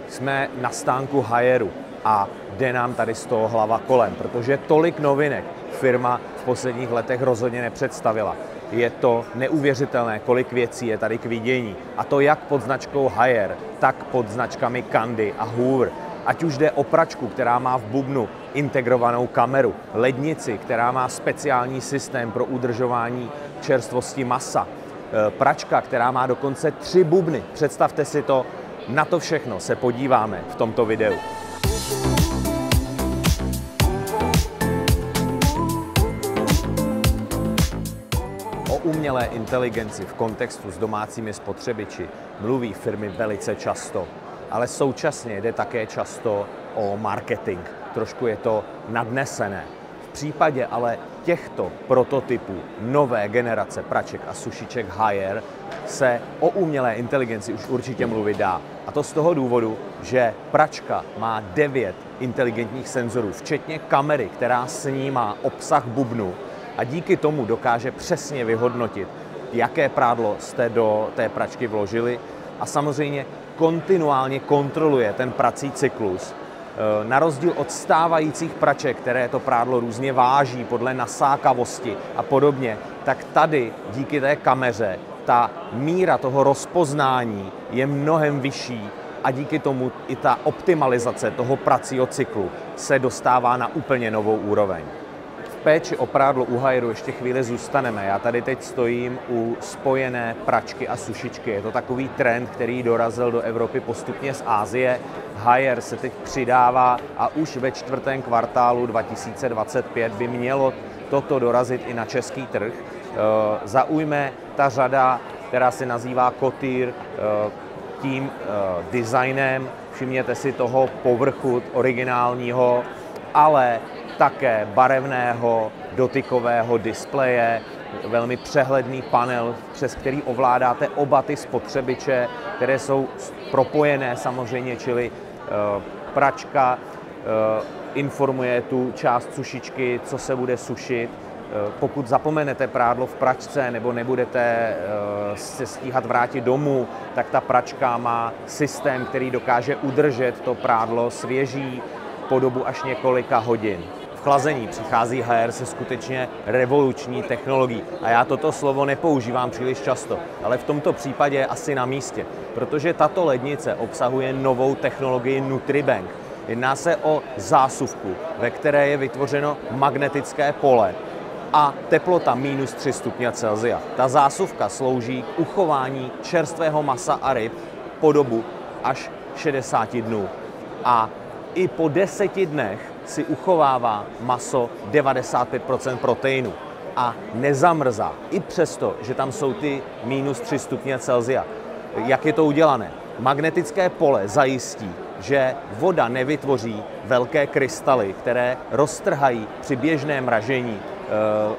Jsme na stánku Hayeru a jde nám tady z toho hlava kolem, protože tolik novinek firma v posledních letech rozhodně nepředstavila. Je to neuvěřitelné, kolik věcí je tady k vidění. A to jak pod značkou Haier, tak pod značkami Candy a Hoover. Ať už jde o pračku, která má v bubnu integrovanou kameru, lednici, která má speciální systém pro udržování čerstvosti masa, pračka, která má dokonce 3 bubny. Představte si to, na to všechno se podíváme v tomto videu. O umělé inteligenci v kontextu s domácími spotřebiči mluví firmy velice často, ale současně jde také často o marketing. Trošku je to nadnesené. V případě ale těchto prototypů nové generace praček a sušiček Haier se o umělé inteligenci už určitě mluvit dá. A to z toho důvodu, že pračka má 9 inteligentních senzorů, včetně kamery, která snímá obsah bubnu a díky tomu dokáže přesně vyhodnotit, jaké prádlo jste do té pračky vložili a samozřejmě kontinuálně kontroluje ten prací cyklus. Na rozdíl od stávajících praček, které to prádlo různě váží podle nasákavosti a podobně, tak tady díky té kameře ta míra toho rozpoznání je mnohem vyšší a díky tomu i ta optimalizace toho pracího cyklu se dostává na úplně novou úroveň. V péči o prádlo u Haieru ještě chvíli zůstaneme. Já tady teď stojím u spojené pračky a sušičky. Je to takový trend, který dorazil do Evropy postupně z Asie. Haier se teď přidává a už ve 4. kvartálu 2025 by mělo toto dorazit i na český trh. Zaujme ta řada, která se nazývá Couture, tím designem. Všimněte si toho povrchu originálního, ale také barevného dotykového displeje, velmi přehledný panel, přes který ovládáte oba ty spotřebiče, které jsou propojené samozřejmě, čili pračka informuje tu část sušičky, co se bude sušit. Pokud zapomenete prádlo v pračce nebo nebudete se stíhat vrátit domů, tak ta pračka má systém, který dokáže udržet to prádlo svěží po dobu až několika hodin. V chlazení přichází Haier se skutečně revoluční technologií. A já toto slovo nepoužívám příliš často, ale v tomto případě je asi na místě, protože tato lednice obsahuje novou technologii NutriBank. Jedná se o zásuvku, ve které je vytvořeno magnetické pole a teplota -3 stupně Celsia. Ta zásuvka slouží k uchování čerstvého masa a ryb po dobu až 60 dnů. A i po 10 dnech si uchovává maso 95% proteinu a nezamrzá, i přesto, že tam jsou ty -3 stupně Celsia. Jak je to udělané? Magnetické pole zajistí, že voda nevytvoří velké krystaly, které roztrhají při běžném mražení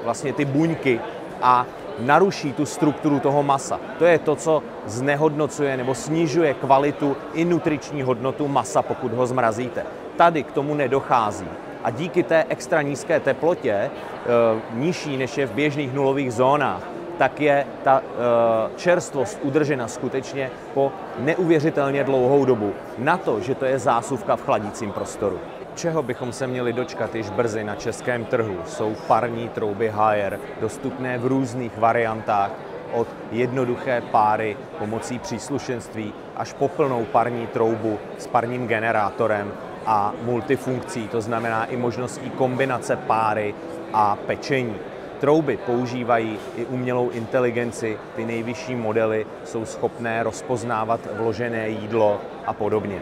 vlastně ty buňky a naruší tu strukturu toho masa. To je to, co znehodnocuje nebo snižuje kvalitu i nutriční hodnotu masa, pokud ho zmrazíte. Tady k tomu nedochází. A díky té extra nízké teplotě, nižší než je v běžných nulových zónách, tak je ta čerstvost udržena skutečně po neuvěřitelně dlouhou dobu. Na to, že to je zásuvka v chladícím prostoru. Čeho bychom se měli dočkat již brzy na českém trhu, jsou parní trouby Haier, dostupné v různých variantách, od jednoduché páry pomocí příslušenství až po plnou parní troubu s parním generátorem a multifunkcí, to znamená i možností kombinace páry a pečení. Trouby používají i umělou inteligenci, ty nejvyšší modely jsou schopné rozpoznávat vložené jídlo a podobně.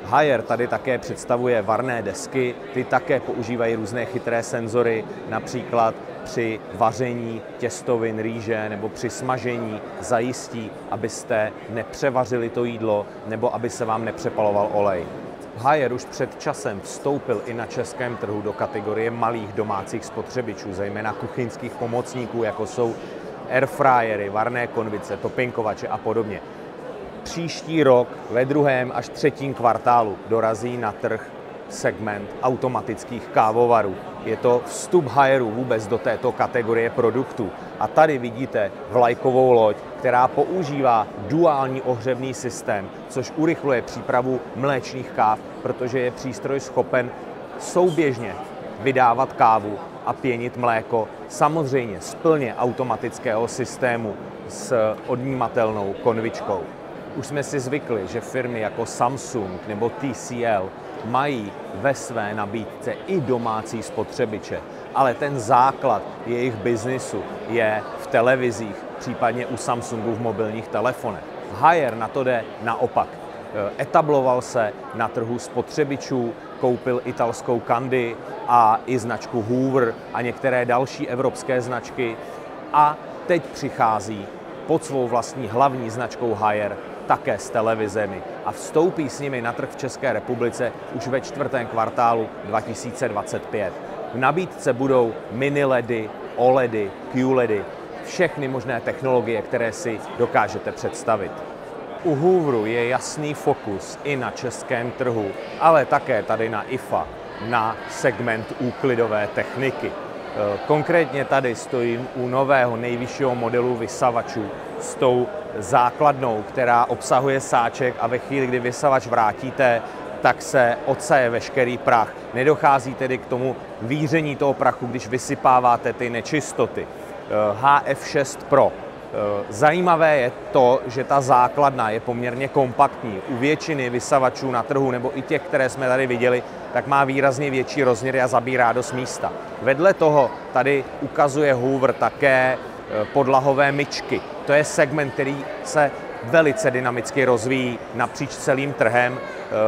Haier tady také představuje varné desky, ty také používají různé chytré senzory, například při vaření těstovin, rýže nebo při smažení zajistí, abyste nepřevařili to jídlo nebo aby se vám nepřepaloval olej. Haier už před časem vstoupil i na českém trhu do kategorie malých domácích spotřebičů, zejména kuchyňských pomocníků, jako jsou airfryery, varné konvice, topinkovače a podobně. Příští rok ve 2. až 3. kvartálu dorazí na trh segment automatických kávovarů. Je to vstup Haieru vůbec do této kategorie produktů. A tady vidíte vlajkovou loď, která používá duální ohřevný systém, což urychluje přípravu mléčných káv, protože je přístroj schopen souběžně vydávat kávu a pěnit mléko, samozřejmě z plně automatického systému s odnímatelnou konvičkou. Už jsme si zvykli, že firmy jako Samsung nebo TCL mají ve své nabídce i domácí spotřebiče, ale ten základ jejich biznisu je v televizích, případně u Samsungu v mobilních telefonech. Haier na to jde naopak. Etabloval se na trhu spotřebičů, koupil italskou Candy a i značku Hoover a některé další evropské značky a teď přichází pod svou vlastní hlavní značkou Haier také s televizemi a vstoupí s nimi na trh v České republice už ve čtvrtém kvartálu 2025. V nabídce budou mini LEDy, OLEDy, QLEDy, všechny možné technologie, které si dokážete představit. U Hooveru je jasný fokus i na českém trhu, ale také tady na IFA, na segment úklidové techniky. Konkrétně tady stojím u nového nejvyššího modelu vysavačů s tou základnou, která obsahuje sáček a ve chvíli, kdy vysavač vrátíte, tak se odsaje veškerý prach. Nedochází tedy k tomu víření toho prachu, když vysypáváte ty nečistoty. HF6 Pro. Zajímavé je to, že ta základna je poměrně kompaktní. U většiny vysavačů na trhu, nebo i těch, které jsme tady viděli, tak má výrazně větší rozměry a zabírá dost místa. Vedle toho tady ukazuje Hoover také podlahové myčky. To je segment, který se velice dynamicky rozvíjí napříč celým trhem.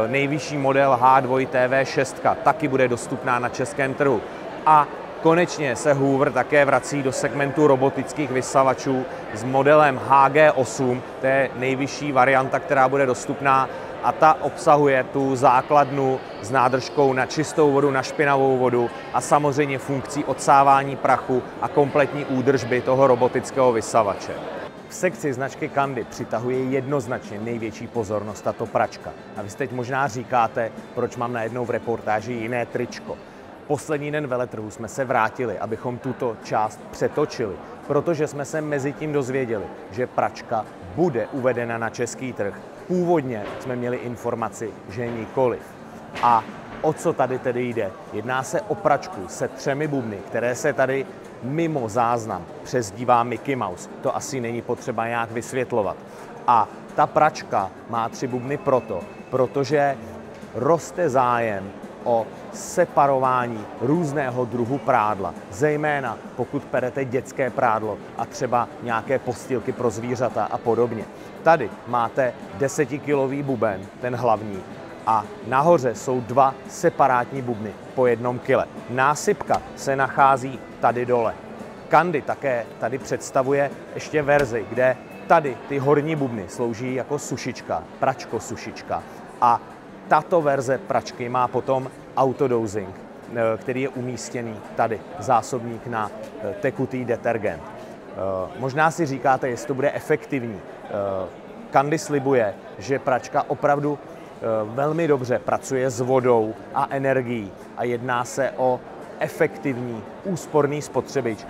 Nejvyšší model H2 TV6 taky bude dostupná na českém trhu. A konečně se Hoover také vrací do segmentu robotických vysavačů s modelem HG8, to je nejvyšší varianta, která bude dostupná a ta obsahuje tu základnu s nádržkou na čistou vodu, na špinavou vodu a samozřejmě funkcí odsávání prachu a kompletní údržby toho robotického vysavače. V sekci značky Candy přitahuje jednoznačně největší pozornost tato pračka. A vy si teď možná říkáte, proč mám najednou v reportáži jiné tričko. Poslední den veletrhu jsme se vrátili, abychom tuto část přetočili, protože jsme se mezi tím dozvěděli, že pračka bude uvedena na český trh. Původně jsme měli informaci, že nikoliv. A o co tady tedy jde? Jedná se o pračku se 3 bubny, které se tady mimo záznam přezdívá Mickey Mouse. To asi není potřeba nějak vysvětlovat. A ta pračka má 3 bubny protože roste zájem o separování různého druhu prádla, zejména pokud perete dětské prádlo a třeba nějaké postýlky pro zvířata a podobně. Tady máte 10kilový buben, ten hlavní, a nahoře jsou 2 separátní bubny po 1 kile. Násypka se nachází tady dole. Candy také tady představuje ještě verzi, kde tady ty horní bubny slouží jako sušička, pračko-sušička a tato verze pračky má potom autodosing, který je umístěný tady, zásobník na tekutý detergent. Možná si říkáte, jestli to bude efektivní. Candy slibuje, že pračka opravdu velmi dobře pracuje s vodou a energií a jedná se o efektivní, úsporný spotřebič.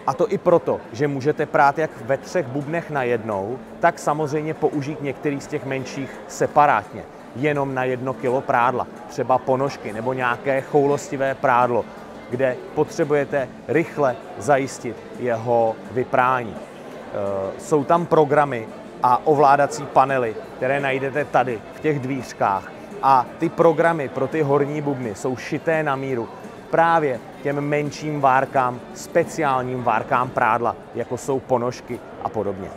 A to i proto, že můžete prát jak ve 3 bubnech najednou, tak samozřejmě použít některý z těch menších separátně. Jenom na 1 kilo prádla, třeba ponožky nebo nějaké choulostivé prádlo, kde potřebujete rychle zajistit jeho vyprání. Jsou tam programy a ovládací panely, které najdete tady v těch dvířkách a ty programy pro ty horní bubny jsou šité na míru právě těm menším várkám, speciálním várkám prádla, jako jsou ponožky a podobně.